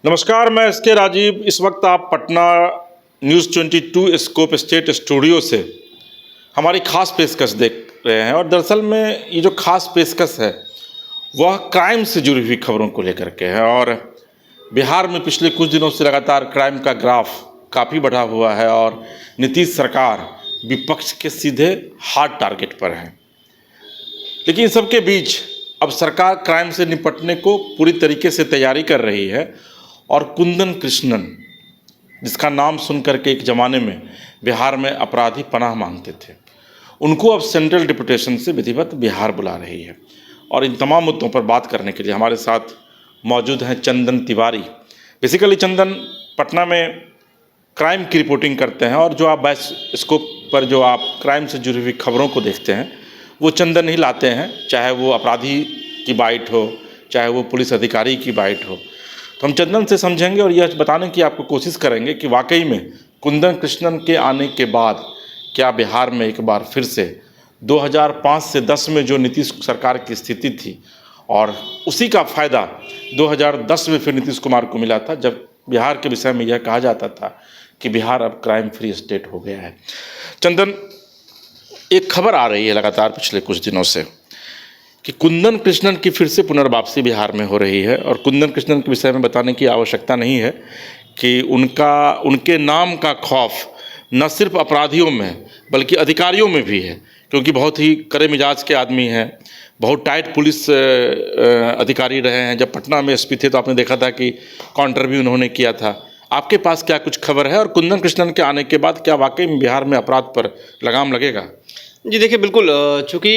नमस्कार, मैं एसके राजीव। इस वक्त आप Patna news 22 scope state studio से हमारी खास पेशकश देख रहे हैं। और दरअसल में ये जो खास पेशकश है वह क्राइम से जुड़ी हुई खबरों को लेकर के है। और बिहार में पिछले कुछ दिनों से लगातार क्राइम का ग्राफ काफ़ी बढ़ा हुआ है और नीतीश सरकार विपक्ष के सीधे हार्ड टारगेट पर है। लेकिन इन सबके बीच अब सरकार क्राइम से निपटने को पूरी तरीके से तैयारी कर रही है। और कुंदन कृष्णन, जिसका नाम सुनकर के एक ज़माने में बिहार में अपराधी पनाह मांगते थे, उनको अब सेंट्रल डिप्यूटेशन से विधिवत बिहार बुला रही है। और इन तमाम मुद्दों पर बात करने के लिए हमारे साथ मौजूद हैं चंदन तिवारी। बेसिकली चंदन पटना में क्राइम की रिपोर्टिंग करते हैं और जो आप बैच स्कोप पर जो आप क्राइम से जुड़ी हुई खबरों को देखते हैं वो चंदन ही लाते हैं, चाहे वो अपराधी की बाइट हो, चाहे वो पुलिस अधिकारी की बाइट हो। तो हम चंदन से समझेंगे और यह बताने की आपको कोशिश करेंगे कि वाकई में कुंदन कृष्णन के आने के बाद क्या बिहार में एक बार फिर से 2005 से 10 में जो नीतीश सरकार की स्थिति थी और उसी का फ़ायदा 2010 में फिर नीतीश कुमार को मिला था, जब बिहार के विषय में यह कहा जाता था कि बिहार अब क्राइम फ्री स्टेट हो गया है। चंदन, एक खबर आ रही है लगातार पिछले कुछ दिनों से कि कुंदन कृष्णन की फिर से पुनर्वापसी बिहार में हो रही है। और कुंदन कृष्णन के विषय में बताने की आवश्यकता नहीं है कि उनके नाम का खौफ न सिर्फ अपराधियों में बल्कि अधिकारियों में भी है, क्योंकि बहुत ही कड़े मिजाज के आदमी हैं, बहुत टाइट पुलिस अधिकारी रहे हैं। जब पटना में एसपी थे तो आपने देखा था कि काउंटर भी उन्होंने किया था। आपके पास क्या कुछ खबर है और कुंदन कृष्णन के आने के बाद क्या वाकई में बिहार में अपराध पर लगाम लगेगा? जी देखिए, बिल्कुल। चूँकि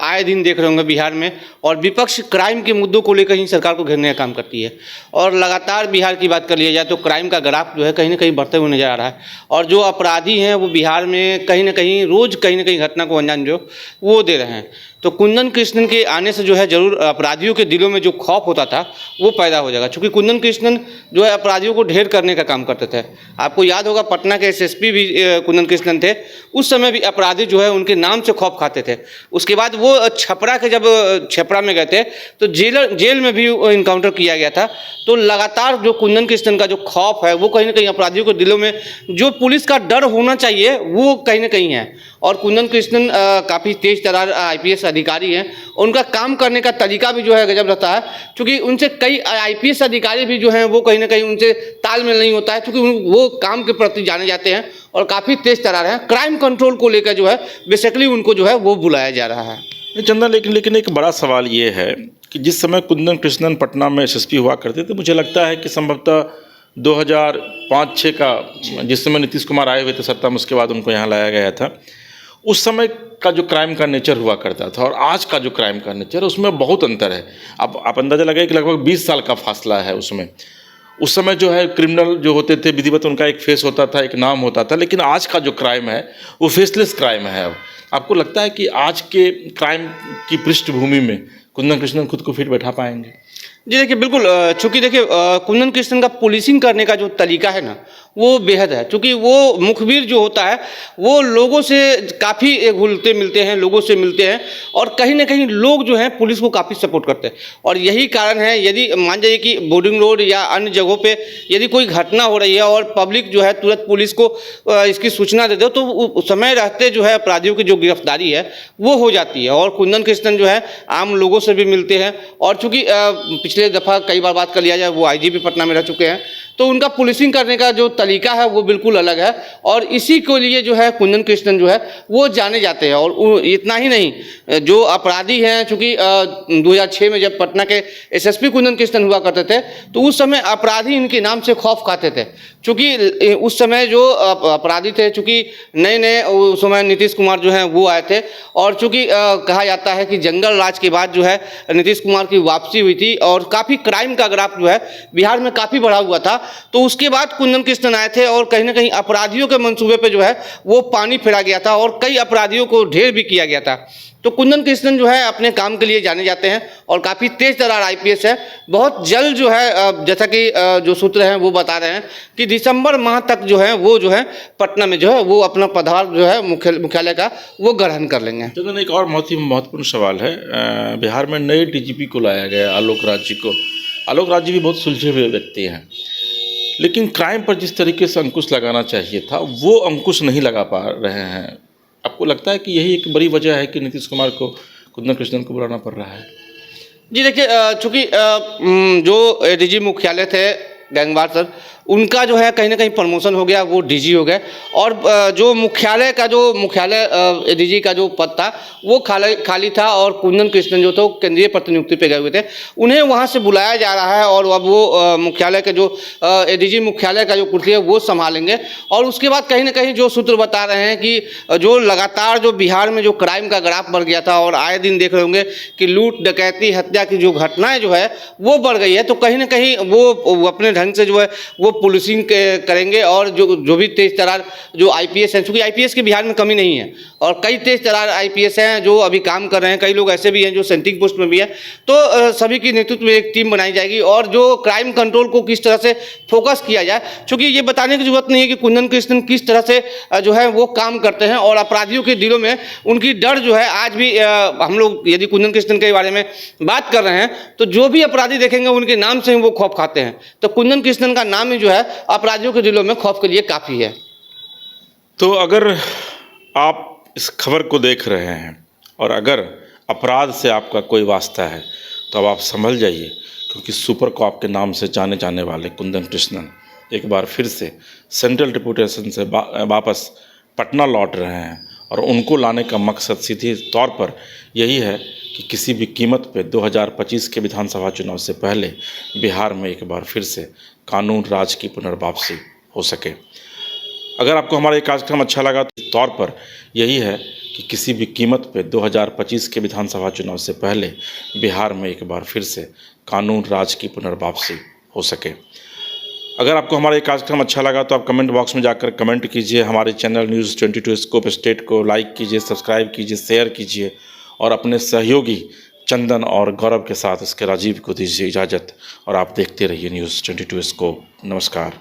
आए दिन देख रहे होंगे बिहार में और विपक्ष क्राइम के मुद्दों को लेकर ही सरकार को घेरने का काम करती है। और लगातार बिहार की बात कर लिया जाए तो क्राइम का ग्राफ जो है कहीं ना कहीं बढ़ते हुए नजर आ रहा है। और जो अपराधी हैं वो बिहार में कहीं ना कहीं रोज़ कहीं ना कहीं घटना को अंजाम जो वो दे रहे हैं। तो कुंदन कृष्णन के आने से जो है ज़रूर अपराधियों के दिलों में जो खौफ होता था वो पैदा हो जाएगा। चूँकि कुंदन कृष्णन जो है अपराधियों को ढेर करने का काम करते थे। आपको याद होगा पटना के एसएसपी भी कुंदन कृष्णन थे। उस समय भी अपराधी जो है उनके नाम से खौफ खाते थे। उसके बाद वो छपरा के जब छपरा में गए थे तो जेल में भी इनकाउंटर किया गया था। तो लगातार जो कुंदन कृष्णन का जो खौफ है वो कहीं ना कहीं अपराधियों के दिलों में जो पुलिस का डर होना चाहिए वो कहीं ना कहीं है। और कुंदन कृष्णन काफ़ी तेज तर्रार आईपीएस अधिकारी हैं। उनका काम करने का तरीका भी जो है गजब रहता है, क्योंकि उनसे कई आईपीएस अधिकारी भी जो हैं वो कहीं ना कहीं उनसे तालमेल नहीं होता है, क्योंकि वो काम के प्रति जाने जाते हैं और काफ़ी तेज तर्रार हैं। क्राइम कंट्रोल को लेकर जो है बेसिकली उनको जो है वो बुलाया जा रहा है। चंदन, लेकिन एक बड़ा सवाल ये है कि जिस समय कुंदन कृष्णन पटना में एसएसपी हुआ करते थे, मुझे लगता है कि संभवतः 2005-06 का जिस समय नीतीश कुमार आए हुए थे सत्ता में, उसके बाद उनको यहाँ लाया गया था। उस समय का जो क्राइम का नेचर हुआ करता था और आज का जो क्राइम का नेचर है उसमें बहुत अंतर है। अब आप अंदाज़ा लगाइए कि लगभग 20 साल का फासला है उसमें। उस समय जो है क्रिमिनल जो होते थे विधिवत उनका एक फेस होता था, एक नाम होता था, लेकिन आज का जो क्राइम है वो फेसलेस क्राइम है। अब आपको लगता है कि आज के क्राइम की पृष्ठभूमि में कुंदन कृष्णन खुद को फिट बैठा पाएंगे? जी देखिए, बिल्कुल। चूँकि देखिए कुंदन कृष्णन का पुलिसिंग करने का जो तरीका है ना वो बेहद है। चूँकि वो मुखबिर जो होता है वो लोगों से काफ़ी घुलते मिलते हैं, लोगों से मिलते हैं और कहीं ना कहीं लोग जो हैं पुलिस को काफ़ी सपोर्ट करते हैं। और यही कारण है, यदि मान जाइए कि बोर्डिंग रोड या अन्य जगहों पे यदि कोई घटना हो रही है और पब्लिक जो है तुरंत पुलिस को इसकी सूचना दे दो तो उस समय रहते जो है अपराधियों की जो गिरफ्तारी है वो हो जाती है। और कुंदन कृष्णन जो है आम लोगों से भी मिलते हैं। और चूँकि पिछले दफ़ा कई बार बात कर लिया जाए वो आईजीपी पटना में रह चुके हैं, तो उनका पुलिसिंग करने का जो तरीका है वो बिल्कुल अलग है। और इसी के लिए जो है कुंदन कृष्णन जो है वो जाने जाते हैं। और इतना ही नहीं, जो अपराधी हैं, चूँकि 2006 में जब पटना के एसएसपी कुंदन कृष्णन हुआ करते थे तो उस समय अपराधी इनके नाम से खौफ खाते थे। चूँकि उस समय जो अपराधी थे, चूँकि नए नए उस समय नीतीश कुमार जो हैं वो आए थे और चूँकि कहा जाता है कि जंगल राज के बाद जो है नीतीश कुमार की वापसी हुई थी और काफ़ी क्राइम का ग्राफ जो है बिहार में काफ़ी बढ़ा हुआ था। तो उसके बाद कुंदन कृष्णन आए थे और कहीं ना कहीं अपराधियों के मंसूबे पे जो है वो पानी फेरा गया था और कई अपराधियों को ढेर भी किया गया था। तो कुंदन कृष्णन जो है अपने काम के लिए जाने जाते हैं और काफ़ी तेज तर्रार आईपीएस है। बहुत जल्द जो है जैसा कि जो सूत्र हैं वो बता रहे हैं कि दिसंबर माह तक जो है वो जो है पटना में जो है वो अपना पदभार जो है मुख्यालय का वो ग्रहण कर लेंगे। चंदन, एक और बहुत ही महत्वपूर्ण सवाल है। बिहार में नए डीजीपी को लाया गया, आलोक राज जी को, आलोक राज जी भी बहुत सुलझे हुए व्यक्ति हैं, लेकिन क्राइम पर जिस तरीके से अंकुश लगाना चाहिए था वो अंकुश नहीं लगा पा रहे हैं। आपको लगता है कि यही एक बड़ी वजह है कि नीतीश कुमार को कुंदन कृष्णन को बुलाना पड़ रहा है? जी देखिए, चूँकि जो एडीजी मुख्यालय थे गैंगवार सर, उनका जो है कहीं ना कहीं प्रमोशन हो गया, वो डीजी हो गए। और जो मुख्यालय एडीजी का जो पद था वो खाली था, और कुंदन कृष्णन जो थे केंद्रीय प्रतिनियुक्ति पे गए हुए थे, उन्हें वहाँ से बुलाया जा रहा है। और अब वो मुख्यालय के जो एडीजी मुख्यालय का जो कुर्सी है वो संभालेंगे। और उसके बाद कहीं ना कहीं जो सूत्र बता रहे हैं कि जो लगातार जो बिहार में जो क्राइम का ग्राफ बढ़ गया था, और आए दिन देख रहे होंगे कि लूट डकैती हत्या की जो घटनाएं जो है वो बढ़ गई है, तो कहीं ना कहीं वो अपने ढंग से जो है वो पुलिसिंग करेंगे। और जो भी तेज तरार जो आईपीएस हैं, क्योंकि आईपीएस के बिहार में कमी नहीं है, और कई तेज तरार आईपीएस हैं जो अभी काम कर रहे हैं, कई लोग ऐसे भी हैं जो सेंट्रिक पोस्ट में भी है, तो सभी की नेतृत्व में एक टीम बनाई जाएगी। और जो क्राइम कंट्रोल को किस तरह से फोकस किया जाए, क्योंकि ये बताने की जरूरत नहीं है कि कुंदन कृष्णन किस तरह से जो है वो काम करते हैं, और अपराधियों के दिलों में उनकी डर जो है आज भी हम लोग यदि कुंदन कृष्णन के बारे में बात कर रहे हैं तो जो भी अपराधी देखेंगे उनके नाम से ही वो खौफ खाते हैं। तो कुंदन कृष्णन का नाम ही जो है अपराधियों के दिलों में खौफ के लिए काफ़ी है। तो अगर आप इस खबर को देख रहे हैं और अगर अपराध से आपका कोई वास्ता है तो अब आप संभल जाइए, क्योंकि सुपर कॉप के नाम से जाने जाने वाले कुंदन कृष्णन एक बार फिर से सेंट्रल डिप्यूटेशन से वापस पटना लौट रहे हैं। और उनको लाने का मकसद सीधे तौर पर यही है कि किसी भी कीमत पे 2025 के विधानसभा चुनाव से पहले बिहार में एक बार फिर से कानून राज की पुनर्वापसी हो सके। अगर आपको हमारा ये कार्यक्रम अच्छा लगा तो तौर पर यही है कि किसी भी कीमत पे 2025 के विधानसभा चुनाव से पहले बिहार में एक बार फिर से कानून राज की पुनर्वापसी हो सके। अगर आपको हमारा ये कार्यक्रम अच्छा लगा तो आप कमेंट बॉक्स में जाकर कमेंट कीजिए, हमारे चैनल न्यूज़ 22 स्कोप स्टेट को लाइक कीजिए, सब्सक्राइब कीजिए, शेयर कीजिए, और अपने सहयोगी चंदन और गौरव के साथ इसके राजीव को दीजिए इजाज़त। और आप देखते रहिए न्यूज़ 22 स्कोप। नमस्कार।